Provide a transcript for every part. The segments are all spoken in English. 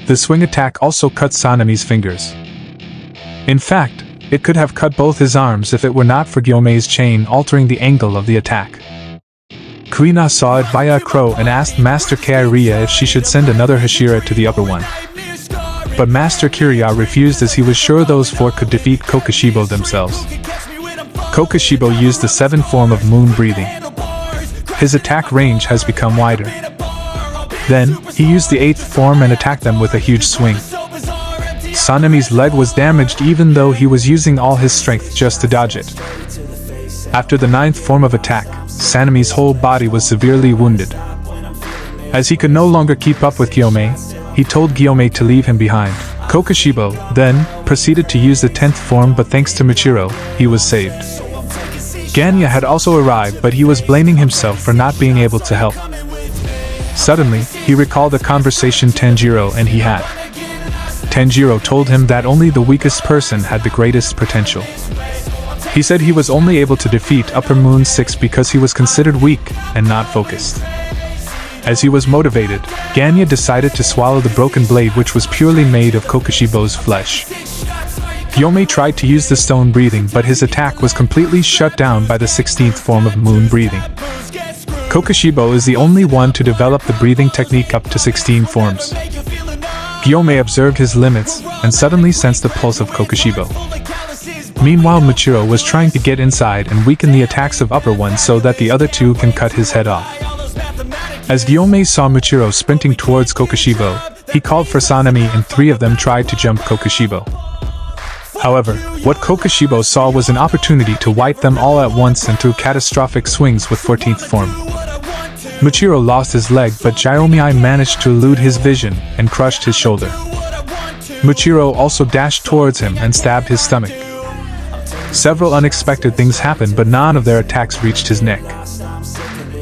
The swing attack also cut Sanemi's fingers. In fact, it could have cut both his arms if it were not for Gyomei's chain altering the angle of the attack. Kuina saw it via a crow and asked Master Kiriya if she should send another Hashira to the upper one. But Master Kiriya refused as he was sure those four could defeat Kokushibo themselves. Kokushibo used the 7th form of moon breathing. His attack range has become wider. Then, he used the 8th form and attacked them with a huge swing. Sanemi's leg was damaged even though he was using all his strength just to dodge it. After the 9th form of attack, Sanemi's whole body was severely wounded. As he could no longer keep up with Gyomei, he told Gyomei to leave him behind. Kokushibo, then, proceeded to use the 10th form, but thanks to Muichiro, he was saved. Genya had also arrived, but he was blaming himself for not being able to help. Suddenly, he recalled a conversation Tanjiro and he had. Tanjiro told him that only the weakest person had the greatest potential. He said he was only able to defeat Upper Moon 6 because he was considered weak and not focused. As he was motivated, Genya decided to swallow the broken blade, which was purely made of Kokushibo's flesh. Gyomei tried to use the stone breathing, but his attack was completely shut down by the 16th form of moon breathing. Kokushibo is the only one to develop the breathing technique up to 16 forms. Gyomei observed his limits and suddenly sensed the pulse of Kokushibo. Meanwhile, Muichiro was trying to get inside and weaken the attacks of Upper One so that the other two can cut his head off. As Gyomei saw Muichiro sprinting towards Kokushibo, he called for Sanemi and 3 of them tried to jump Kokushibo. However, what Kokushibo saw was an opportunity to wipe them all at once and threw catastrophic swings with 14th form. Muichiro lost his leg, but Gyomei managed to elude his vision and crushed his shoulder. Muichiro also dashed towards him and stabbed his stomach. Several unexpected things happened, but none of their attacks reached his neck.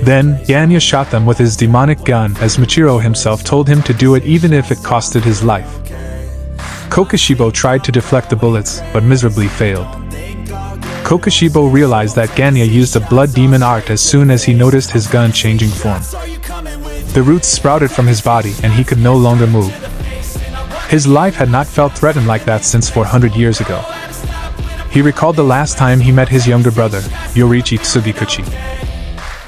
Then, Genya shot them with his demonic gun as Muichiro himself told him to do it even if it costed his life. Kokushibo tried to deflect the bullets, but miserably failed. Kokushibo realized that Genya used a blood demon art as soon as he noticed his gun changing form. The roots sprouted from his body and he could no longer move. His life had not felt threatened like that since 400 years ago. He recalled the last time he met his younger brother, Yoriichi Tsugikuchi.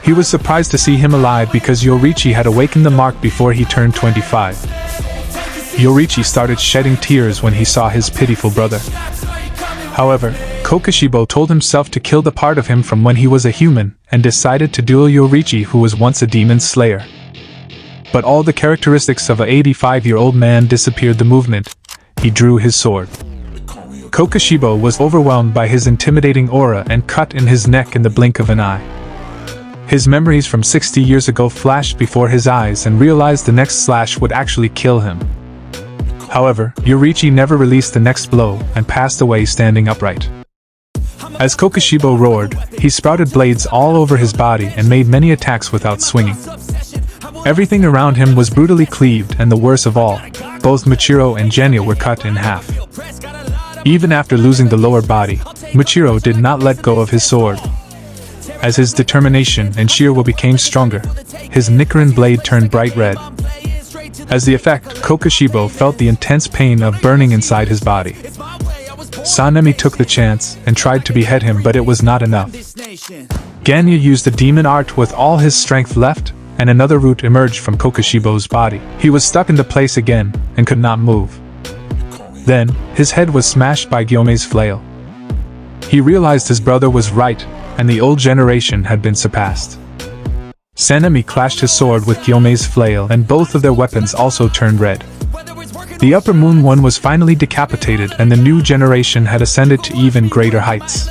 He was surprised to see him alive because Yoriichi had awakened the mark before he turned 25. Yoriichi started shedding tears when he saw his pitiful brother. However, Kokushibo told himself to kill the part of him from when he was a human, and decided to duel Yoriichi, who was once a demon slayer. But all the characteristics of an 85-year-old man disappeared the moment he drew his sword. Kokushibo was overwhelmed by his intimidating aura and cut in his neck in the blink of an eye. His memories from 60 years ago flashed before his eyes and realized the next slash would actually kill him. However, Yoriichi never released the next blow and passed away standing upright. As Kokushibo roared, he sprouted blades all over his body and made many attacks without swinging. Everything around him was brutally cleaved, and the worst of all, both Muichiro and Genya were cut in half. Even after losing the lower body, Muichiro did not let go of his sword. As his determination and sheer will became stronger, his Nichiren blade turned bright red. As the effect, Kokushibo felt the intense pain of burning inside his body. Sanemi took the chance and tried to behead him, but it was not enough. Genya used the demon art with all his strength left, and another root emerged from Kokushibo's body. He was stuck into place again and could not move. Then, his head was smashed by Gyomei's flail. He realized his brother was right, and the old generation had been surpassed. Sanemi clashed his sword with Gyomei's flail, and both of their weapons also turned red. The Upper Moon One was finally decapitated, and the new generation had ascended to even greater heights.